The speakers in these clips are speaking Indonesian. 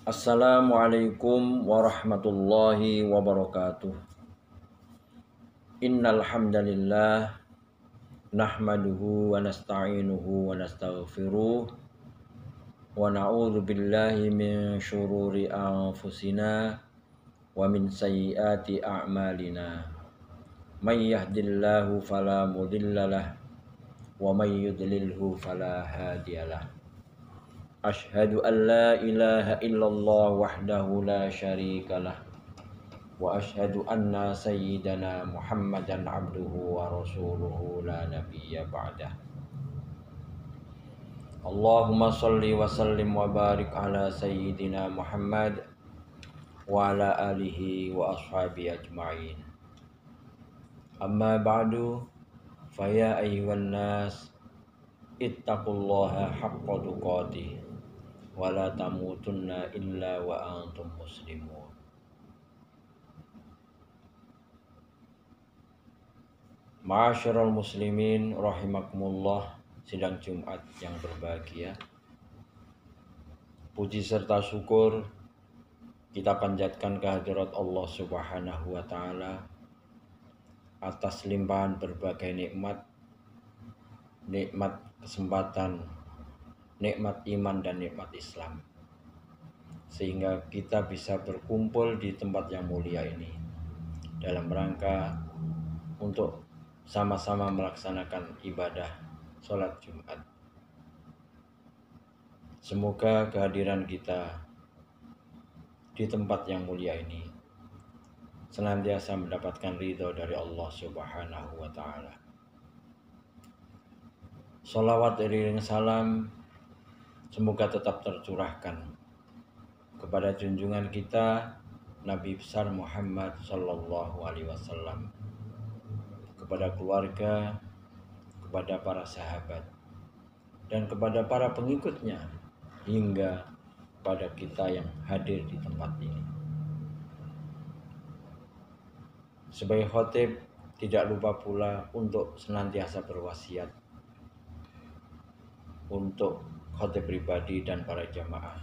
Assalamualaikum warahmatullahi wabarakatuh. Innal hamdalillah nahmaduhu wa nasta'inuhu wa nastaghfiruh wa na'udzu billahi min syururi anfusina wa min sayyiati a'malina. May yahdihillahu fala mudhillalah wa may yudlilhu fala hadiyalah. Asyhadu an la ilaha illallah wahdahu la syarikalah wa asyhadu anna sayyidana Muhammadan abduhu wa rasuluhu la nabiyya ba'dah. Allahumma salli wa sallim wa barik ala sayyidina Muhammad wa ala alihi wa ashabihi ajma'in. Amma ba'du, faya ayyuhan nas ittaqullaha haqqa tuqatih wa la tamutunna illa wa antum muslimun. Ma'asyiral muslimin rahimakumullah, sidang Jumat yang berbahagia. Puji serta syukur kita panjatkan kehadirat Allah Subhanahu wa taala atas limpahan berbagai nikmat kesempatan, nikmat iman dan nikmat Islam, sehingga kita bisa berkumpul di tempat yang mulia ini dalam rangka untuk sama-sama melaksanakan ibadah sholat Jumat. Semoga kehadiran kita di tempat yang mulia ini senantiasa mendapatkan ridho dari Allah Subhanahu wa ta'ala. Sholawat iring salam semoga tetap tercurahkan kepada junjungan kita Nabi besar Muhammad sallallahu alaihi wasallam, kepada keluarga, kepada para sahabat, dan kepada para pengikutnya, hingga pada kita yang hadir di tempat ini. Sebagai khotib, tidak lupa pula untuk senantiasa berwasiat untuk khotib pribadi dan para jamaah.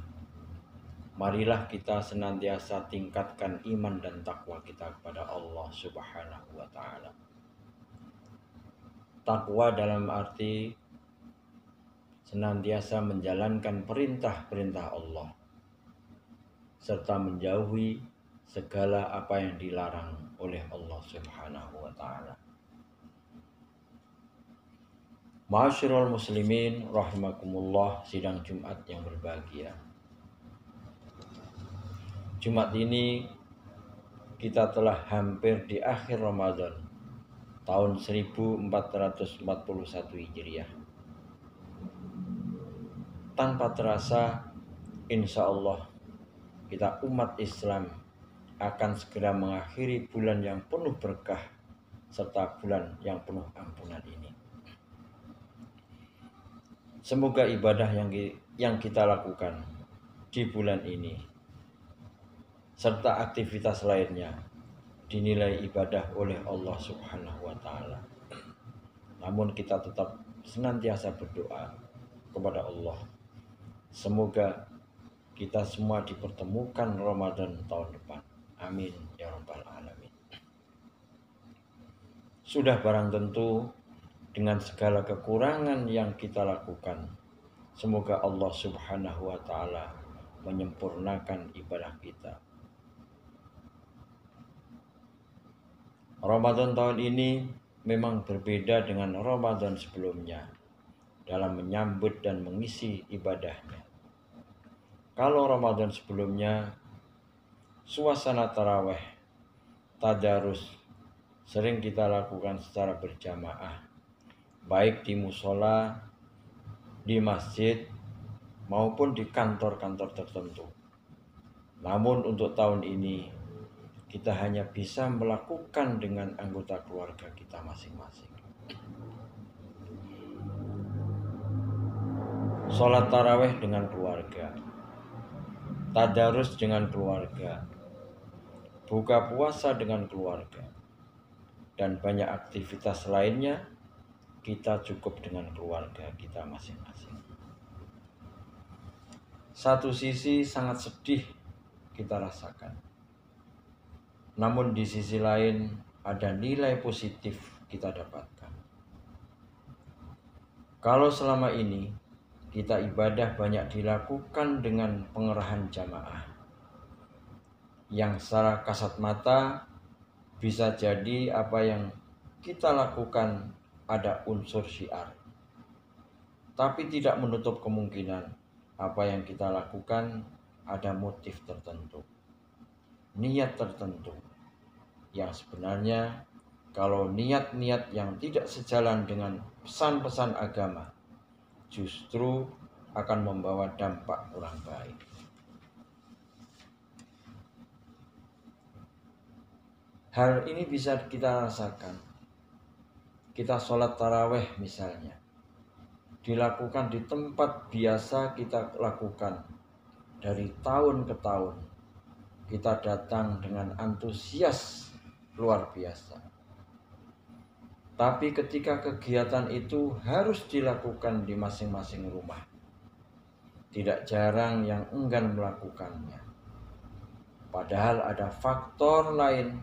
Marilah kita senantiasa tingkatkan iman dan takwa kita kepada Allah Subhanahu wa ta'ala. Takwa dalam arti senantiasa menjalankan perintah-perintah Allah serta menjauhi segala apa yang dilarang oleh Allah Subhanahu wa ta'ala. Ma'asyiral muslimin rahimakumullah, sidang Jumat yang berbahagia. Jumat ini kita telah hampir di akhir Ramadan tahun 1441 Hijriah. Tanpa terasa, insya Allah kita umat Islam akan segera mengakhiri bulan yang penuh berkah serta bulan yang penuh ampunan ini. Semoga ibadah yang kita lakukan di bulan ini serta aktivitas lainnya dinilai ibadah oleh Allah Subhanahu wa ta'ala. Namun kita tetap senantiasa berdoa kepada Allah, semoga kita semua dipertemukan Ramadan tahun depan. Amin ya rabbal alamin. Sudah barang tentu dengan segala kekurangan yang kita lakukan, semoga Allah Subhanahu wa ta'ala menyempurnakan ibadah kita. Ramadan tahun ini memang berbeda dengan Ramadan sebelumnya dalam menyambut dan mengisi ibadahnya. Kalau Ramadan sebelumnya suasana taraweh, tadarus sering kita lakukan secara berjamaah, baik di musola, di masjid, maupun di kantor-kantor tertentu. Namun untuk tahun ini kita hanya bisa melakukan dengan anggota keluarga kita masing-masing. Sholat taraweh dengan keluarga, tadarus dengan keluarga, buka puasa dengan keluarga, dan banyak aktivitas lainnya kita cukup dengan keluarga kita masing-masing. satu sisi sangat sedih kita rasakan. Namun di sisi lain ada nilai positif kita dapatkan. Kalau selama ini kita ibadah banyak dilakukan dengan pengerahan jamaah, yang secara kasat mata bisa jadi apa yang kita lakukan ada unsur syiar, tapi tidak menutup kemungkinan apa yang kita lakukan ada motif tertentu, niat tertentu, yang sebenarnya kalau niat-niat yang tidak sejalan dengan pesan-pesan agama justru akan membawa dampak kurang baik. Hal ini bisa kita rasakan. Kita sholat taraweh misalnya, dilakukan di tempat biasa kita lakukan dari tahun ke tahun. Kita datang dengan antusias luar biasa. Tapi ketika kegiatan itu harus dilakukan di masing-masing rumah, tidak jarang yang enggan melakukannya. Padahal ada faktor lain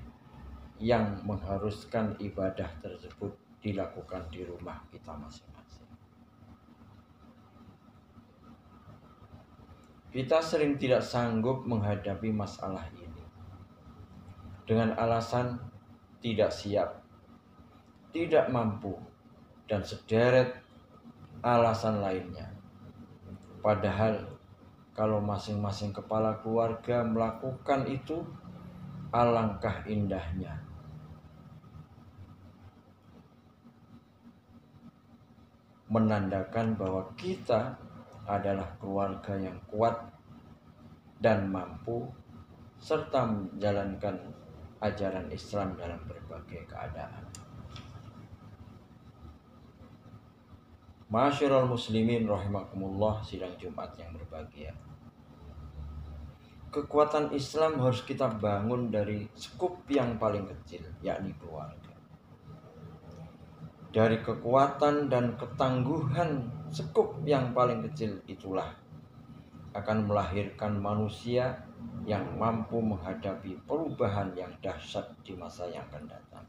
yang mengharuskan ibadah tersebut dilakukan di rumah kita masing-masing. Kita sering tidak sanggup menghadapi masalah ini dengan alasan tidak siap, tidak mampu, dan sederet alasan lainnya. Padahal kalau masing-masing kepala keluarga melakukan itu, alangkah indahnya. Menandakan bahwa kita adalah keluarga yang kuat dan mampu, serta menjalankan ajaran Islam dalam berbagai keadaan. Ma'asyiral muslimin rahimakumullah, sidang Jumat yang berbahagia. Kekuatan Islam harus kita bangun dari skup yang paling kecil, yakni keluarga. Dari kekuatan dan ketangguhan skup yang paling kecil itulah akan melahirkan manusia yang mampu menghadapi perubahan yang dahsyat di masa yang akan datang.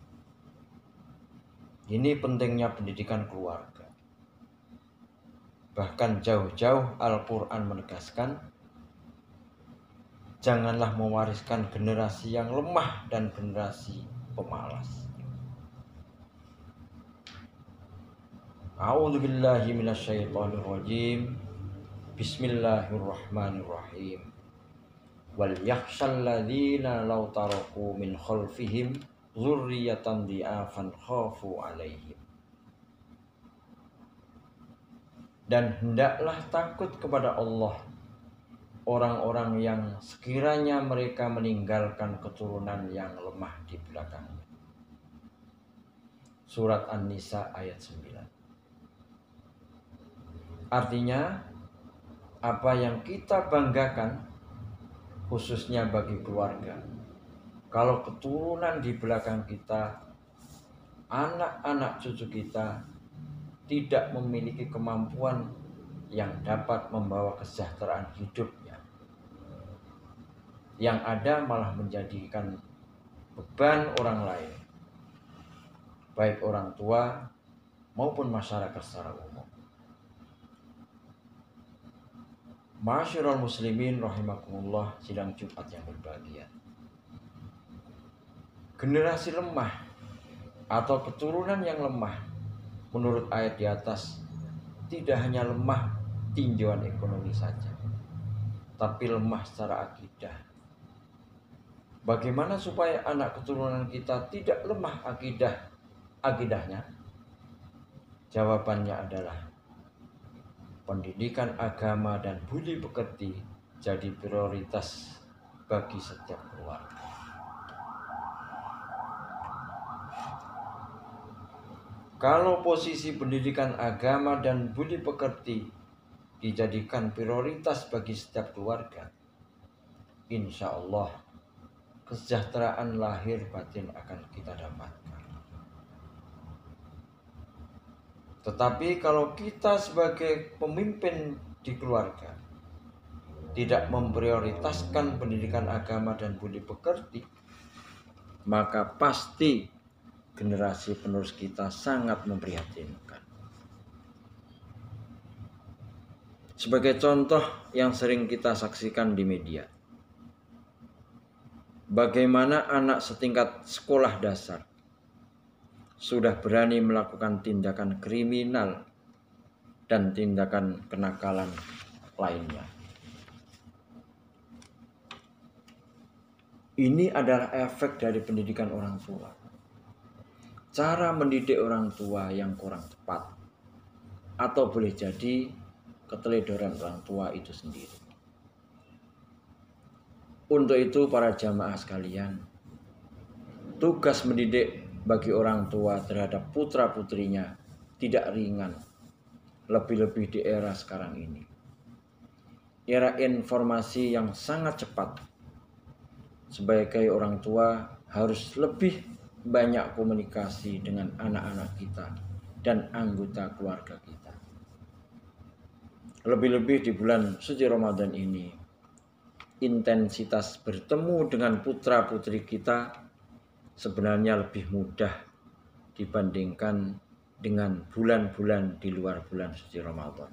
Ini pentingnya pendidikan keluarga. Bahkan jauh-jauh Al-Quran menegaskan, janganlah mewariskan generasi yang lemah dan generasi pemalas. A'udzubillahi minasyaitonirrajim. Bismillahirrahmanirrahim. Wal yakhshal ladzina law taraku min khalfihim dzurriyyatan dhi'afan khafu 'alaihim. Dan hendaklah takut kepada Allah orang-orang yang sekiranya mereka meninggalkan keturunan yang lemah di belakangnya. Surat An-Nisa ayat 9. Artinya, apa yang kita banggakan khususnya bagi keluarga, kalau keturunan di belakang kita, anak-anak cucu kita tidak memiliki kemampuan yang dapat membawa kesejahteraan hidupnya, yang ada malah menjadikan beban orang lain, baik orang tua maupun masyarakat secara umum. Ma'asyiral muslimin rahimakumullah, sidang Jumat yang berbahagia. Generasi lemah atau keturunan yang lemah menurut ayat di atas tidak hanya lemah tinjauan ekonomi saja, tapi lemah secara akidah. Bagaimana supaya anak keturunan kita tidak lemah akidahnya? Jawabannya adalah pendidikan agama dan budi pekerti jadi prioritas bagi setiap keluarga. Kalau posisi pendidikan agama dan budi pekerti dijadikan prioritas bagi setiap keluarga, insya Allah kesejahteraan lahir batin akan kita dapatkan. Tetapi kalau kita sebagai pemimpin di keluarga tidak memprioritaskan pendidikan agama dan budi pekerti, maka pasti generasi penerus kita sangat memprihatinkan. Sebagai contoh yang sering kita saksikan di media, bagaimana anak setingkat sekolah dasar sudah berani melakukan tindakan kriminal dan tindakan kenakalan lainnya. Ini adalah efek dari pendidikan orang tua. Cara mendidik orang tua yang kurang tepat, atau boleh jadi keteledoran orang tua itu sendiri. Untuk itu para jamaah sekalian, tugas mendidik bagi orang tua terhadap putra-putrinya tidak ringan, lebih-lebih di era sekarang ini. Era informasi yang sangat cepat. Sebagai orang tua harus lebih banyak komunikasi dengan anak-anak kita dan anggota keluarga kita. Lebih-lebih di bulan suci Ramadan ini, intensitas bertemu dengan putra-putri kita sebenarnya lebih mudah dibandingkan dengan bulan-bulan di luar bulan suci Ramadan.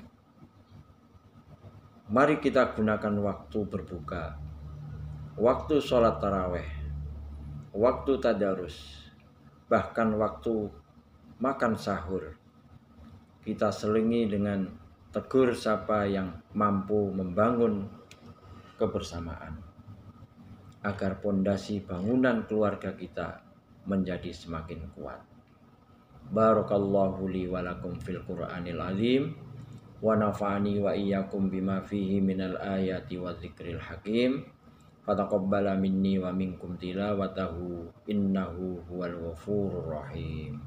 Mari kita gunakan waktu berbuka, waktu sholat taraweh, waktu tadarus, bahkan waktu makan sahur. Kita selingi dengan tegur sapa yang mampu membangun kebersamaan, agar pondasi bangunan keluarga kita menjadi semakin kuat. Barakallahu li wa lakum fil Qur'anil azim wa nafa'ani wa iyyakum bima fihi minal ayati wa dzikril hakim. Fataqabbala minni wa minkum tilawatahu innahu huwal ghafurur rahim.